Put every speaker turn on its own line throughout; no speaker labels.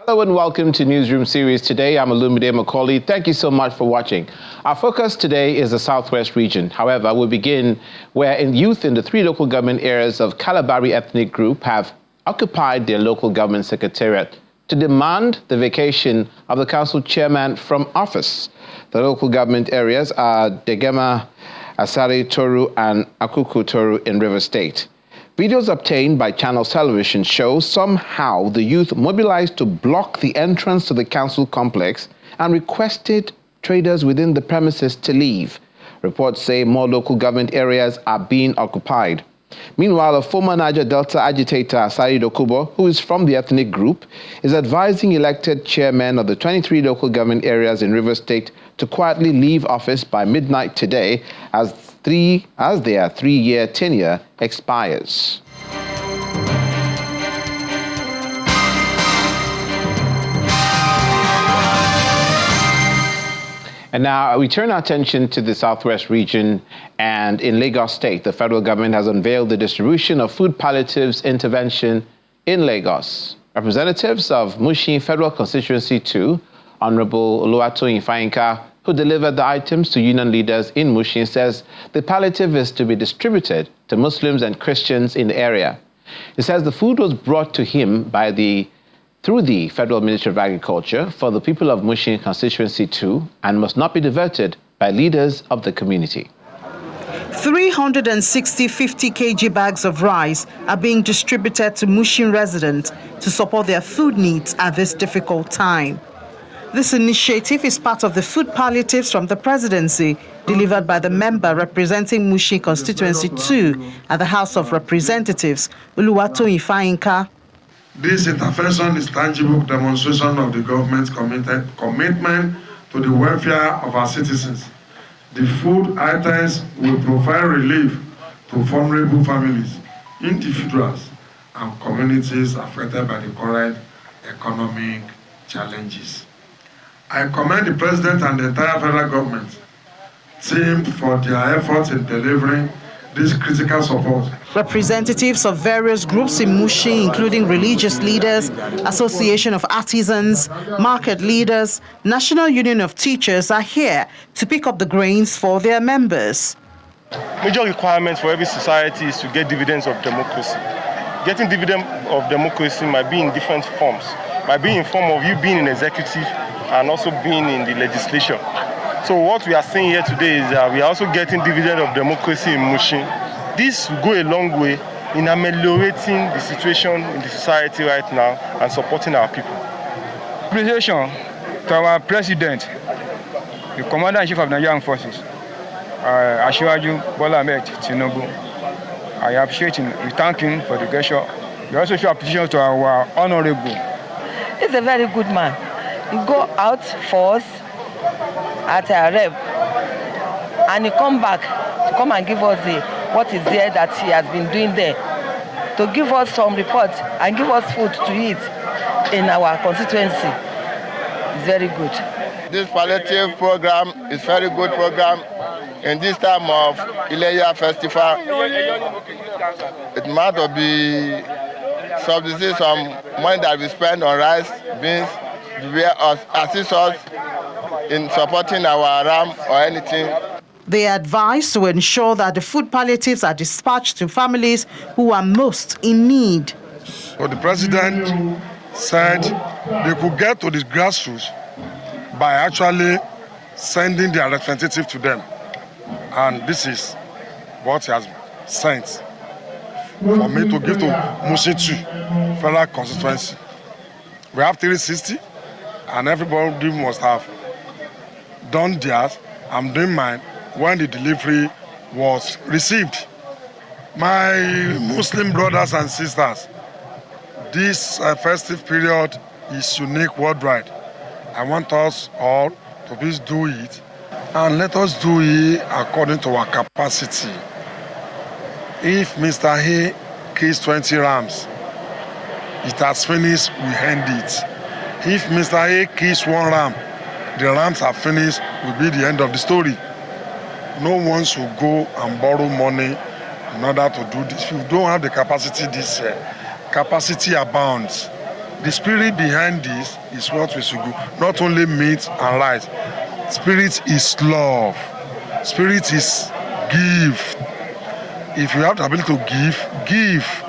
Hello and welcome to Newsroom series today. I'm Olumide Macaulay. Thank you so much for watching. Our focus today is the Southwest region. However, we'll begin where youth in the 3 local government areas of Kalabari ethnic group have occupied their local government secretariat to demand the vacation of the council chairman from office. The local government areas are Degema, Asari Toru and Akuku Toru in River State. Videos obtained by Channels Television show somehow the youth mobilized to block the entrance to the council complex and requested traders within the premises to leave. Reports say more local government areas are being occupied. Meanwhile, a former Niger Delta agitator, Asari Dokubo, who is from the ethnic group, is advising elected chairmen of the 23 local government areas in River State to quietly leave office by midnight today as their 3-year tenure expires. And now we turn our attention to the Southwest region, and in Lagos State, the federal government has unveiled the distribution of food palliatives intervention in Lagos. Representatives of Mushin Federal Constituency 2, Honorable Oluwatoyin Ifayinka, who delivered the items to union leaders in Mushin, says the palliative is to be distributed to Muslims and Christians in the area. He says the food was brought to him through the Federal Ministry of Agriculture for the people of Mushin Constituency 2 and must not be diverted by leaders of the community.
360 50 kg bags of rice are being distributed to Mushin residents to support their food needs at this difficult time. This initiative is part of the food palliatives from the presidency delivered by the member representing Mushin Constituency 2 at the House of Representatives, Oluwatoyin Ifayinka.
This intervention is tangible demonstration of the government's commitment to the welfare of our citizens. The food items will provide relief to vulnerable families, individuals, and communities affected by the current economic challenges. I commend the President and the entire federal government team for their efforts in delivering this critical support.
Representatives of various groups in Mushin, including religious leaders, Association of Artisans, market leaders, National Union of Teachers are here to pick up the grains for their members.
Major requirement for every society is to get dividends of democracy. Getting dividend of democracy might be in different forms. Might be in form of you being in executive and also being in the legislature. So what we are seeing here today is that we are also getting dividend of democracy in Mushin. This will go a long way in ameliorating the situation in the society right now and supporting our people.
Appreciation to our president, the commander-in-chief of the Nigerian forces, Asiwaju Bola Ahmed Tinubu. I appreciate him. We thank him for the gesture. We also show appreciation to our honorable.
He's a very good man. He go out for us at a rep, and he come back to come and give us what is there that he has been doing there, to give us some reports and give us food to eat in our constituency. It's very good.
This palliative program is very good program in this time of Ileya festival. It might be subsidies some money that we spend on rice, beans, assist us in supporting our ram or anything.
They are advised to ensure that the food palliatives are dispatched to families who are most in need.
So the president said they could get to the grassroots by actually sending their representative to them. And this is what he has sent for me to give to Mushin 2 Federal Constituency. We have 360, and everybody must have done theirs. I'm doing mine when the delivery was received. My Muslim brothers and sisters, this festive period is unique worldwide. I want us all to please do it, and let us do it according to our capacity. If Mr. A kills 20 rams, it has finished, we end it. If Mr. A kills 1 ram, the rams are finished, will be the end of the story. No one should go and borrow money in order to do this. If you don't have the capacity this year, capacity abounds. The spirit behind this is what we should do. Not only meat and rice. Spirit is love. Spirit is give. If you have the ability to give, give.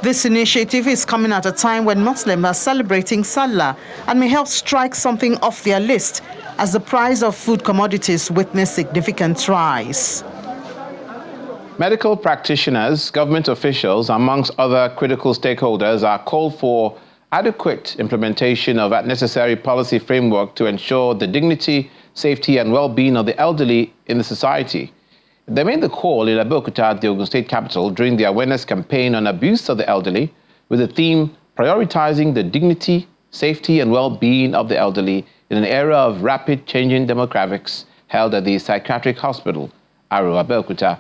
This initiative is coming at a time when Muslims are celebrating Salah and may help strike something off their list as the price of food commodities witness significant rise.
Medical practitioners, government officials, amongst other critical stakeholders, are called for adequate implementation of that necessary policy framework to ensure the dignity, safety and well-being of the elderly in the society. They made the call in Abduction, the Oyo State capital, during the awareness campaign on abuse of the elderly, with the theme prioritizing the dignity, safety and well-being of the elderly in an era of rapid changing demographics, held at the psychiatric hospital, Aro, Abduction.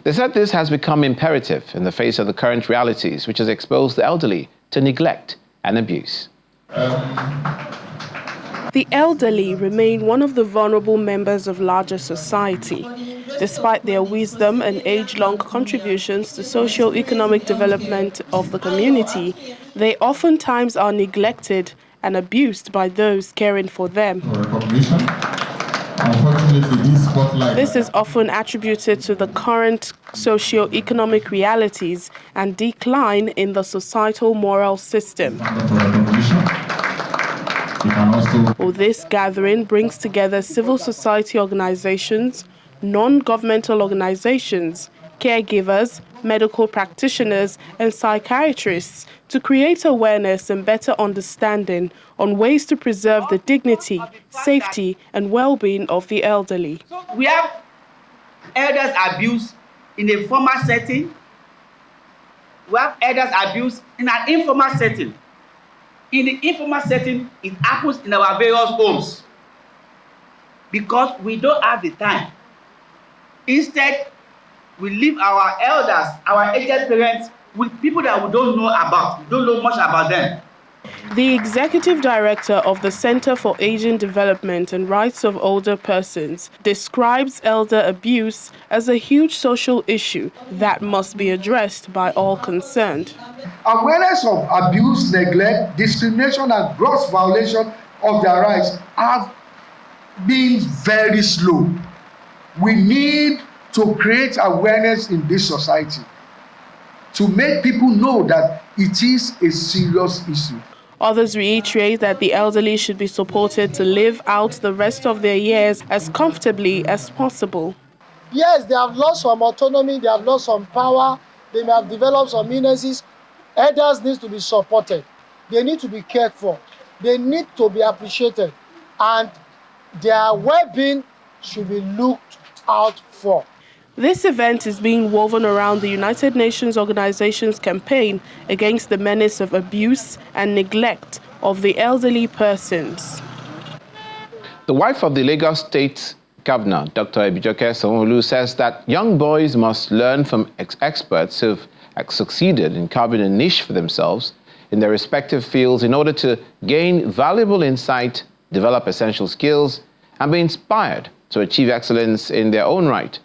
They said this has become imperative in the face of the current realities, which has exposed the elderly to neglect and abuse.
The elderly remain one of the vulnerable members of larger society. Despite their wisdom and age-long contributions to socio-economic development of the community, they oftentimes are neglected and abused by those caring for them. This is often attributed to the current socio-economic realities and decline in the societal moral system. This gathering brings together civil society organizations, non-governmental organizations, caregivers, medical practitioners, and psychiatrists to create awareness and better understanding on ways to preserve the dignity, safety, and well-being of the elderly.
We have elders abuse in a formal setting. We have elders abuse in an informal setting. In the informal setting, it happens in our various homes because we don't have the time. Instead, we leave our elders, our aged parents, with people that we don't know about. We don't know much about them.
The executive director of the Center for Aging Development and Rights of Older Persons describes elder abuse as a huge social issue that must be addressed by all concerned.
Awareness of abuse, neglect, discrimination, and gross violation of their rights have been very slow. We need to create awareness in this society to make people know that it is a serious issue.
Others reiterate that the elderly should be supported to live out the rest of their years as comfortably as possible.
Yes, they have lost some autonomy, they have lost some power, they may have developed some illnesses. Elders need to be supported. They need to be cared for. They need to be appreciated. And their well-being should be looked out for.
This event is being woven around the United Nations Organization's campaign against the menace of abuse and neglect of the elderly persons.
The wife of the Lagos State Governor, Dr. Abijoke Sanwo-Olu, says that young boys must learn from experts who've succeeded in carving a niche for themselves in their respective fields in order to gain valuable insight, develop essential skills, and be inspired to achieve excellence in their own right.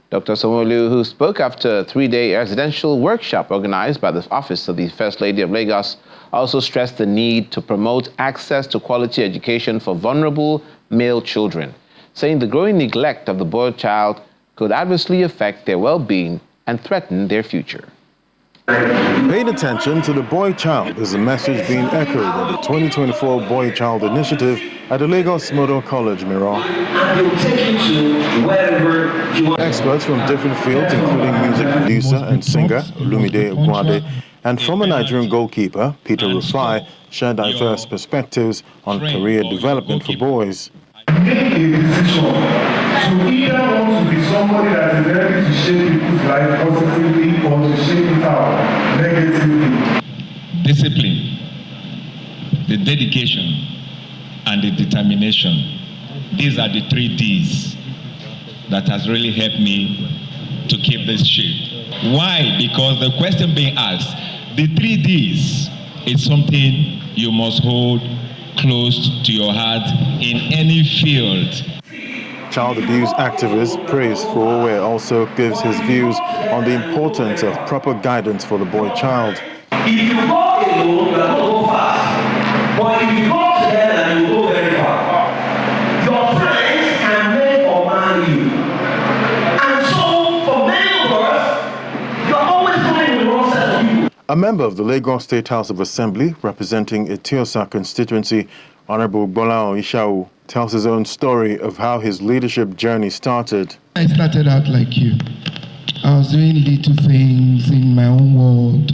Dr. Sanwo-Olu, who spoke after a 3-day residential workshop organized by the Office of the First Lady of Lagos, also stressed the need to promote access to quality education for vulnerable male children, saying the growing neglect of the boy child could adversely affect their well-being and threaten their future.
Paying attention to the boy child is a message being echoed at the 2024 Boy Child Initiative at the Lagos Model College, Mirror. Experts from different fields, including music producer and singer Olumide Ogunade and former Nigerian goalkeeper Peter Rufai, share diverse perspectives on career development for boys.
Make a decision to either want to be somebody that is ready to shape people's life positively or to shape it out negatively.
Discipline, the dedication, and the determination. These are the 3 Ds that has really helped me to keep this shape. Why? Because the question being asked, the 3 Ds is something you must hold close to your heart in any field.
Child abuse activist Praise Fowowe also gives his views on the importance of proper guidance for the boy child.
If you go
you go, you are going to go fast. But if you go together, you go very far. Your friends can make or marry you. And so, for many of us, you are always going with the wrong set of people.
A member of the Lagos State House of Assembly representing Etiosa constituency, Honorable Bola Ishau, tells his own story of how his leadership journey started.
I started out like you. I was doing little things in my own world.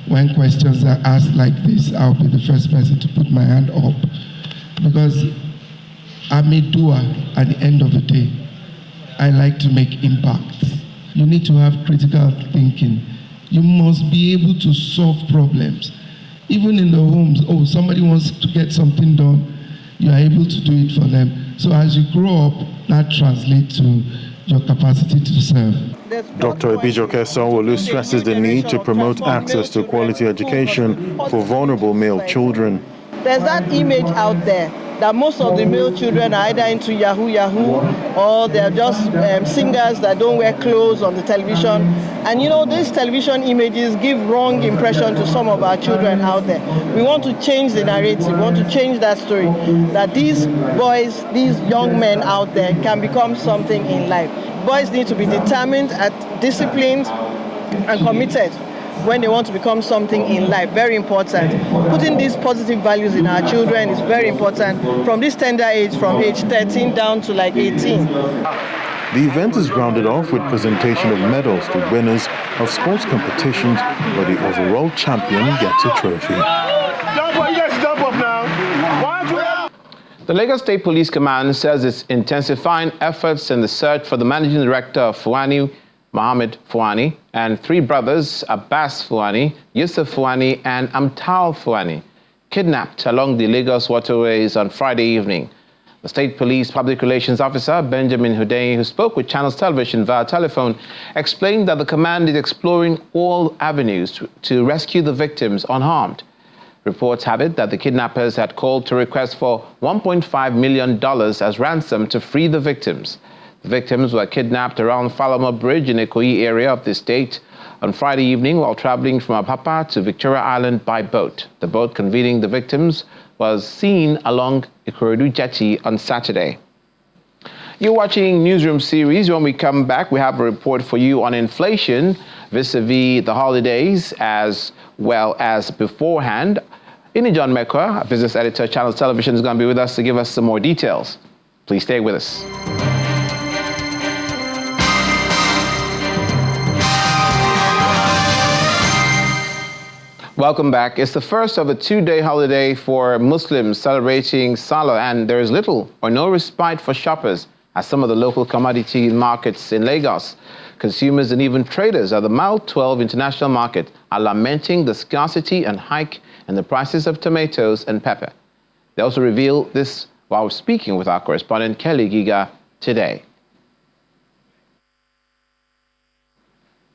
When questions are asked like this, I'll be the first person to put my hand up. Because I'm a doer at the end of the day. I like to make impact. You need to have critical thinking. You must be able to solve problems. Even in the homes, somebody wants to get something done, you are able to do it for them. So as you grow up, that translates to your capacity to serve.
Dr. Ebijoke Sanwo-Olu stresses the need to promote access to quality education for vulnerable male children.
There's that image out there that most of the male children are either into Yahoo, or they're just singers that don't wear clothes on the television. And you know, these television images give wrong impression to some of our children out there. We want to change the narrative, we want to change that story, that these boys, these young men out there can become something in life. Boys need to be determined, disciplined, and committed when they want to become something in life. Very important. Putting these positive values in our children is very important from this tender age, from age 13 down to like 18.
The event is rounded off with presentation of medals to winners of sports competitions, where the overall champion gets a trophy.
The Lagos State Police Command says it's intensifying efforts in the search for the managing director of Fuani, Mohammed Fuani, and three brothers, Abbas Fuani, Yusuf Fuani, and Amtal Fuani, kidnapped along the Lagos waterways on Friday evening. The State Police Public Relations Officer, Benjamin Hundeyin, who spoke with Channels Television via telephone, explained that the command is exploring all avenues to rescue the victims unharmed. Reports have it that the kidnappers had called to request for $1.5 million as ransom to free the victims. The victims were kidnapped around Falama Bridge in the Ikoyi area of the state on Friday evening while traveling from Apapa to Victoria Island by boat. The boat conveying the victims was seen along Ikorodu Jetty on Saturday. You're watching Newsroom series. When we come back, we have a report for you on inflation vis-a-vis the holidays as well as beforehand. Ini John Mekwa, business editor, Channels Television, is going to be with us to give us some more details. Please stay with us. Welcome back. It's the first of a two-day holiday for Muslims celebrating Salah, and there is little or no respite for shoppers at some of the local commodity markets in Lagos. Consumers and even traders at the Mile 12 International Market are lamenting the scarcity and hike in the prices of tomatoes and pepper. They also reveal this while speaking with our correspondent Kelly Giga today.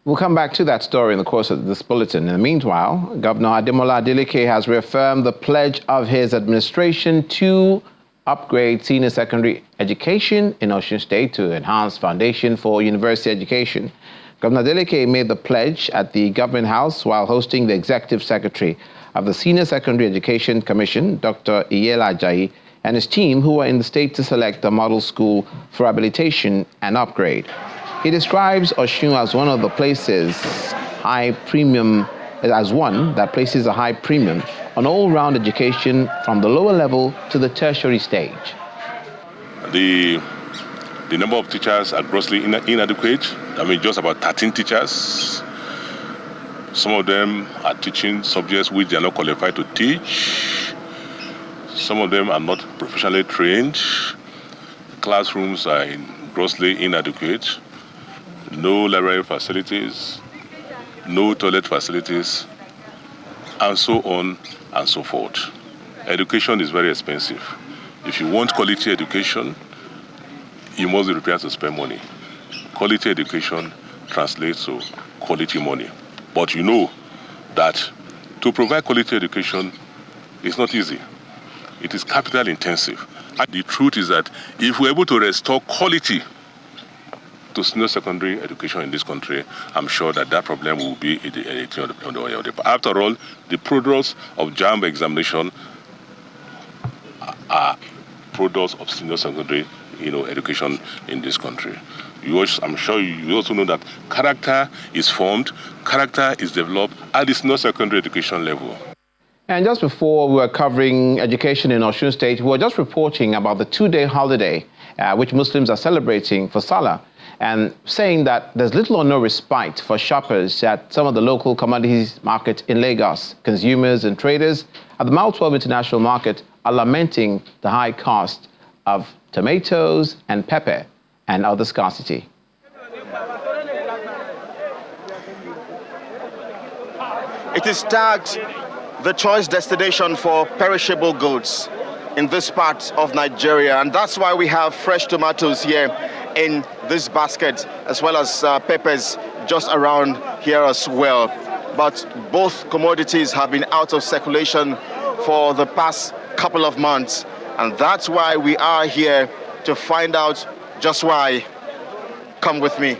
We'll come back to that story in the course of this bulletin. In the meanwhile, Governor Ademola Adeleke has reaffirmed the pledge of his administration to upgrade senior secondary education in Osun State to enhance foundation for university education. Governor Adeleke made the pledge at the Government House while hosting the Executive Secretary of the Senior Secondary Education Commission, Dr. Iyela Ajayi, and his team, who were in the state to select a model school for rehabilitation and upgrade. He describes Osun as one of the places that places a high premium on all-round education from the lower level to the tertiary stage.
The number of teachers are grossly inadequate. I mean, just about 13 teachers. Some of them are teaching subjects which they are not qualified to teach. Some of them are not professionally trained. Classrooms are grossly inadequate. No library facilities, no toilet facilities, and so on and so forth. Education is very expensive. If you want quality education, you must be prepared to spend money. Quality education translates to quality money. But you know that to provide quality education is not easy. It is capital intensive. And the truth is that if we're able to restore quality to senior secondary education in this country, I'm sure that problem will be on the way of the. After all, the products of JAMB examination are products of senior secondary, education in this country. I'm sure you also know that character is formed, character is developed at the senior secondary education level.
And just before we were covering education in Osun State, we were just reporting about the two-day holiday which Muslims are celebrating for Salah, and saying that there's little or no respite for shoppers at some of the local commodities markets in Lagos. Consumers and traders at the Mile 12 International Market are lamenting the high cost of tomatoes and pepper and other scarcity.
It is tagged the choice destination for perishable goods in this part of Nigeria, and that's why we have fresh tomatoes here in this basket, as well as peppers just around here as well. But both commodities have been out of circulation for the past couple of months, and that's why we are here to find out just why. Come with me.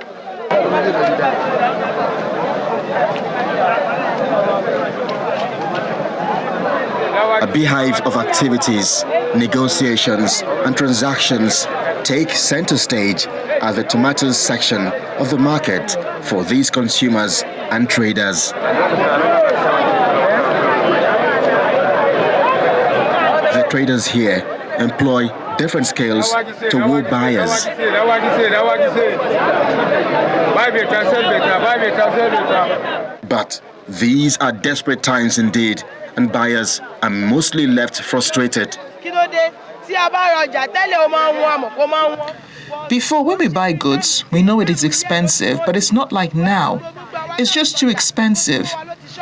A beehive of activities, negotiations, and transactions take center stage at the tomatoes section of the market for these consumers and traders. The traders here employ different scales to woo buyers. But these are desperate times indeed, and buyers are mostly left frustrated.
Before, when we buy goods, we know it is expensive, but it's not like now. It's just too expensive.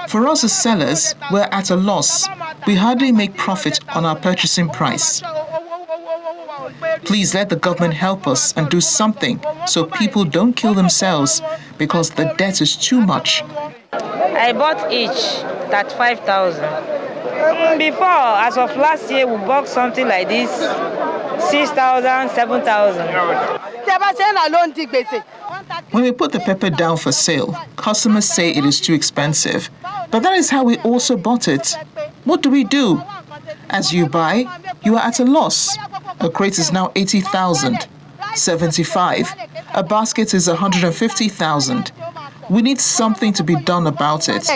For us as sellers, we're at a loss. We hardly make profit on our purchasing price. Please let the government help us and do something so people don't kill themselves because the debt is too much.
I bought each at 5,000. Before, as of last year, we bought something like this, 6,000, 7,000.
When we put the pepper down for sale, customers say it is too expensive. But that is how we also bought it. What do? As you buy, you are at a loss. A crate is now 80,000, 75. A basket is 150,000. We need something to be done about it.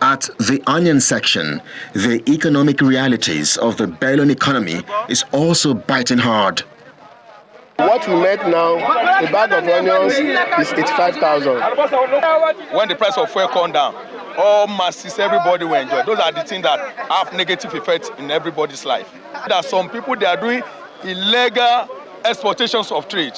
At the onion section, the economic realities of the Berlin economy is also biting hard.
What we make now, a bag of onions is 85,000.
When the price of fuel come down, all masses, everybody will enjoy. Those are the things that have negative effects in everybody's life. There are some people, they are doing illegal exportations of trade,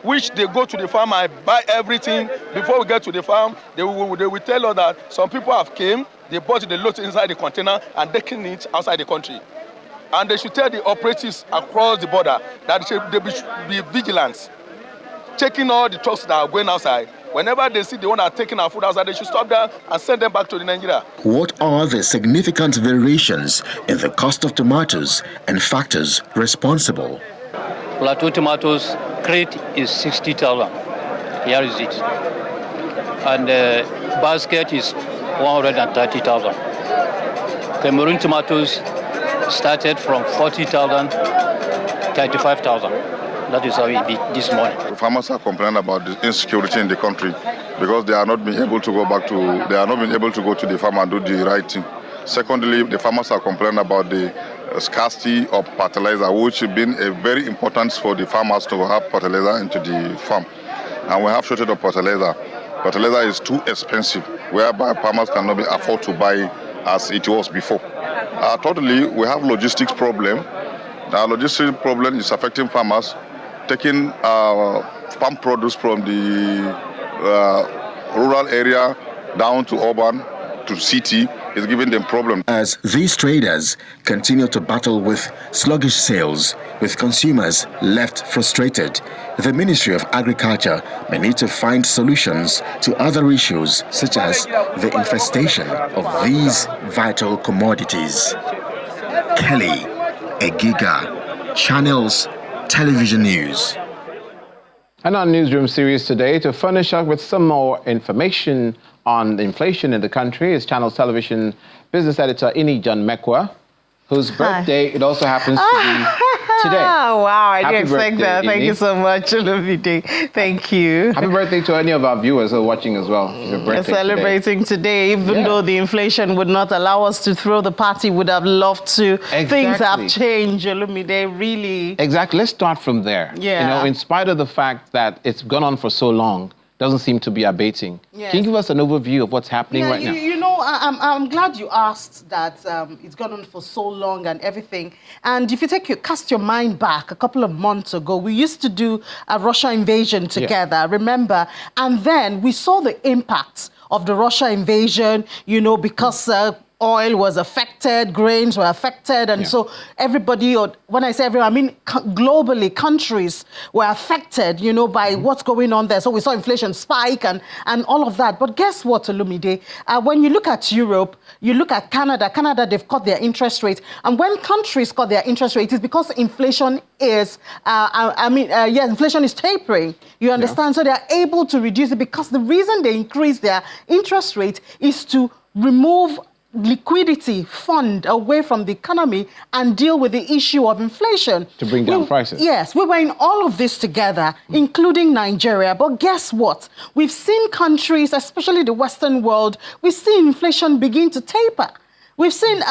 which they go to the farm and buy everything. Before we get to the farm, they will tell us that some people have came, they bought the load inside the container and taking it outside the country. And they should tell the operatives across the border that they should be vigilant, checking all the trucks that are going outside. Whenever they see the one that are taking our food outside, they should stop them and send them back to Nigeria.
What are the significant variations in the cost of tomatoes and factors responsible?
Plateau tomatoes crate is 60,000. Here is it. And basket is 130,000. Cameroon tomatoes started from 40,000, 35,000. That is how it be this morning.
The farmers are complaining about the insecurity in the country because they are not being able to go to the farm and do the right thing. Secondly, the farmers are complaining about the scarcity of fertilizer, which has been very important for the farmers to have fertilizer into the farm. And we have shortage of fertilizer. Fertilizer is too expensive, whereby farmers cannot be afford to buy as it was before. Thirdly, we have logistics problem. The logistics problem is affecting farmers, taking farm produce from the rural area down to urban, to city, is giving them problem.
As these traders continue to battle with sluggish sales, with consumers left frustrated, the Ministry of Agriculture may need to find solutions to other issues such as the infestation of these vital commodities. Kelly Egiga, Channels
television news.
And our Newsroom series today, to furnish us with some more information on the inflation in the country, is Channels Television business editor Ini John Mekwa, whose birthday it also happens to be today.
Wow, I
Happy
didn't expect
birthday,
that. Thank
Ini.
you so much, Olumide. Thank you.
Happy birthday to any of our viewers who are watching as well. It's your birthday
We're celebrating today, even though the inflation would not allow us to throw the party, would have loved to.
Exactly.
Things have changed, Olumide, really.
Exactly. Let's start from there.
Yeah.
You know, in spite of the fact that it's gone on for so long, doesn't seem to be abating.
Yes.
Can you give us an overview of what's happening right now?
You know, I'm glad you asked that. It's gone on for so long and everything. And if you cast your mind back a couple of months ago, we used to do a Russia invasion together, remember? And then we saw the impact of the Russia invasion, you know, because oil was affected, grains were affected, and so everybody, or when I say everyone, I mean globally, countries were affected, you know, by what's going on there. So we saw inflation spike and all of that. But guess what, Olumide? When you look at Europe, you look at Canada, they've cut their interest rate. And when countries cut their interest rate, it's because inflation is, inflation is tapering. You understand? So they're able to reduce it because the reason they increase their interest rate is to remove liquidity fund away from the economy and deal with the issue of inflation.
To bring down prices.
Yes, we were in all of this together, including Nigeria. But guess what? We've seen countries, especially the Western world, we've seen inflation begin to taper. We've seen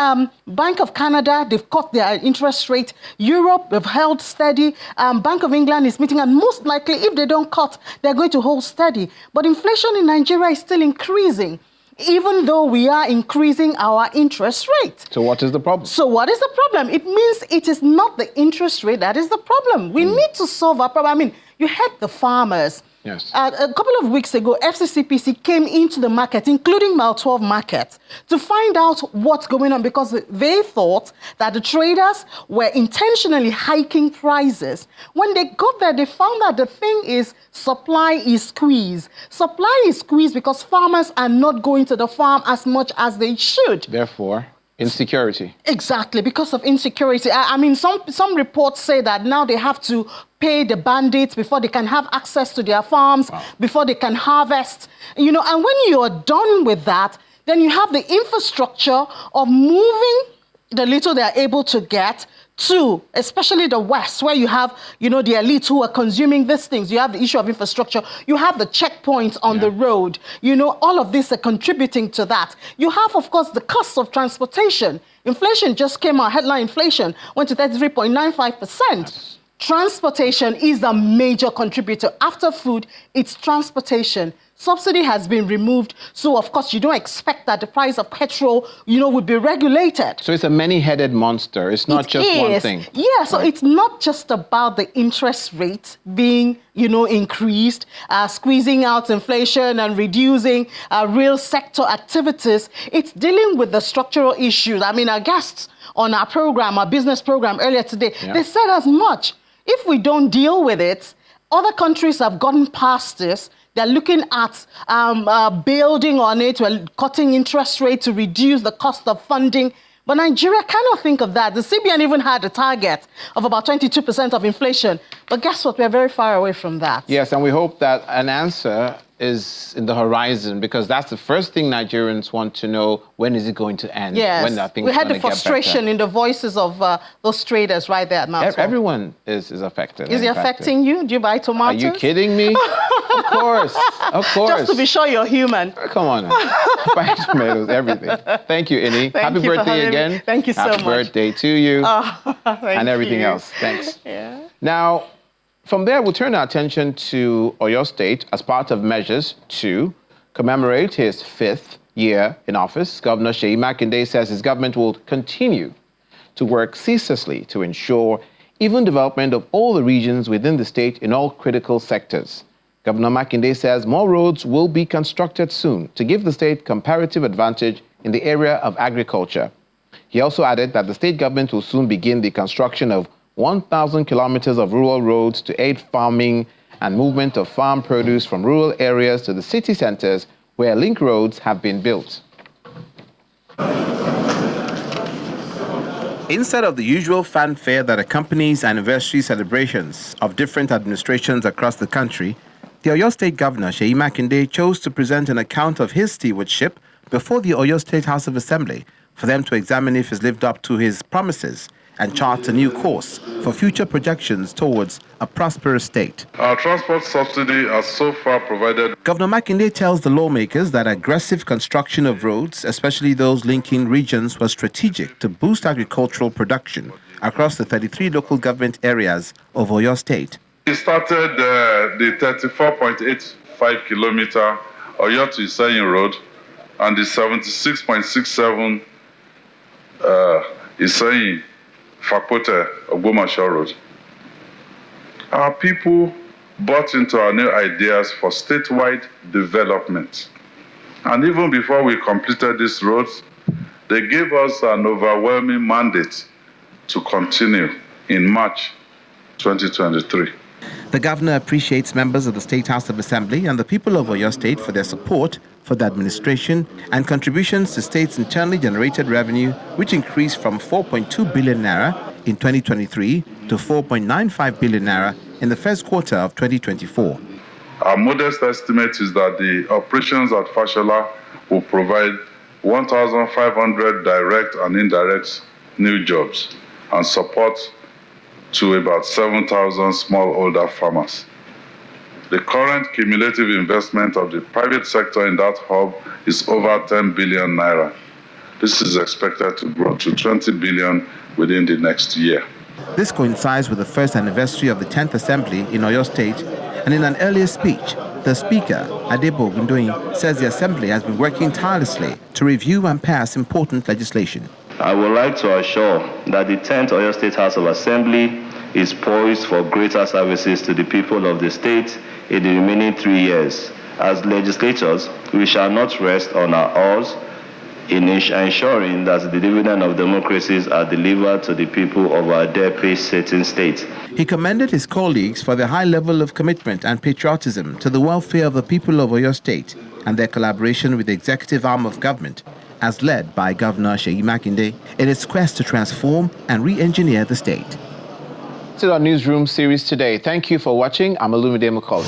Bank of Canada, they've cut their interest rate. Europe, they've held steady. Bank of England is meeting, and most likely, if they don't cut, they're going to hold steady. But inflation in Nigeria is still increasing, even though we are increasing our interest rate.
So what is the problem?
So what is the problem? It means it is not the interest rate that is the problem. We need to solve our problem. I mean, you heard the farmers.
Yes.
A couple of weeks ago, FCCPC came into the market, including Mile 12 market, to find out what's going on because they thought that the traders were intentionally hiking prices. When they got there, they found that the thing is supply is squeezed. Supply is squeezed because farmers are not going to the farm as much as they should.
Therefore, insecurity.
Exactly, because of insecurity. I mean, some reports say that now they have to pay the bandits before they can have access to their farms, before they can harvest. You know, and when you're done with that, then you have the infrastructure of moving the little they're able to get to, especially the West, where you have, you know, the elites who are consuming these things. You have the issue of infrastructure. You have the checkpoints on the road. You know, all of this are contributing to that. You have, of course, the cost of transportation. Inflation just came out. Headline inflation went to 33.95%. Transportation is a major contributor. After food, it's transportation. Subsidy has been removed, so of course you don't expect that the price of petrol, you know, would be regulated.
So it's a many-headed monster. It's not just one thing.
Yeah, so it's not just about the interest rate being, you know, increased, squeezing out inflation and reducing real sector activities. It's dealing with the structural issues. I mean, our guests on our program, our business program earlier today, they said as much. If we don't deal with it, other countries have gotten past this. They're looking at building on it, we're cutting interest rate to reduce the cost of funding. But Nigeria cannot think of that. The CBN even had a target of about 22% of inflation. But guess what? We're very far away from that.
Yes, and we hope that an answer is in the horizon, because that's the first thing Nigerians want to know. When is it going to end?
Yes,
when are things
we had the
gonna get
frustration
better?
in the voices of those traders right there at Mount.
Everyone is affected.
Is it affecting you? Do you buy tomatoes?
Are you kidding me? Of course, of course.
Just to be sure you're human.
Come on now. Buy tomatoes, everything. Thank you, Ini. Happy birthday again.
Thank you so much.
Happy birthday to you.
Thank
and everything
you.
else. Thanks.
Yeah.
Now, from there, we'll turn our attention to Oyo State as part of measures to commemorate his 5th year in office. Governor Seyi Makinde says his government will continue to work ceaselessly to ensure even development of all the regions within the state in all critical sectors. Governor Makinde says more roads will be constructed soon to give the state comparative advantage in the area of agriculture. He also added that the state government will soon begin the construction of 1,000 kilometers of rural roads to aid farming and movement of farm produce from rural areas to the city centers where link roads have been built. Instead of the usual fanfare that accompanies anniversary celebrations of different administrations across the country, the Oyo State Governor, Seyi Makinde, chose to present an account of his stewardship before the Oyo State House of Assembly for them to examine if he's lived up to his promises and chart a new course for future projections towards a prosperous state.
Our transport subsidy has so far provided.
Governor Makinde tells the lawmakers that aggressive construction of roads, especially those linking regions, was strategic to boost agricultural production across the 33 local government areas of Oyo State.
We started the 34.85 kilometer Oyo to Iseyin road and the 76.67 Iseyin Fakote Ogbomoso road. Our people bought into our new ideas for statewide development. And even before we completed these roads, they gave us an overwhelming mandate to continue in March 2023.
The governor appreciates members of the State House of Assembly and the people of Oyo State for their support for the administration and contributions to state's internally generated revenue, which increased from 4.2 billion naira in 2023 to 4.95 billion naira in the first quarter of 2024.
Our modest estimate is that the operations at Fashola will provide 1,500 direct and indirect new jobs and support to about 7,000 smallholder farmers. The current cumulative investment of the private sector in that hub is over 10 billion naira. This is expected to grow to 20 billion within the next year.
This coincides with the first anniversary of the 10th Assembly in Oyo State, and in an earlier speech, the Speaker, Adebo Ogundoyin, says the Assembly has been working tirelessly to review and pass important legislation.
I would like to assure that the 10th Oyo State House of Assembly is poised for greater services to the people of the state in the remaining 3 years. As legislators, we shall not rest on our oars in ensuring that the dividend of democracies are delivered to the people of our dear peace-setting state.
He commended his colleagues for their high level of commitment and patriotism to the welfare of the people of Oyo State and their collaboration with the executive arm of government, as led by Governor Seyi Makinde, in its quest to transform and re-engineer the state. To our Newsroom series today. Thank you for watching. I'm Olumide Macaulay.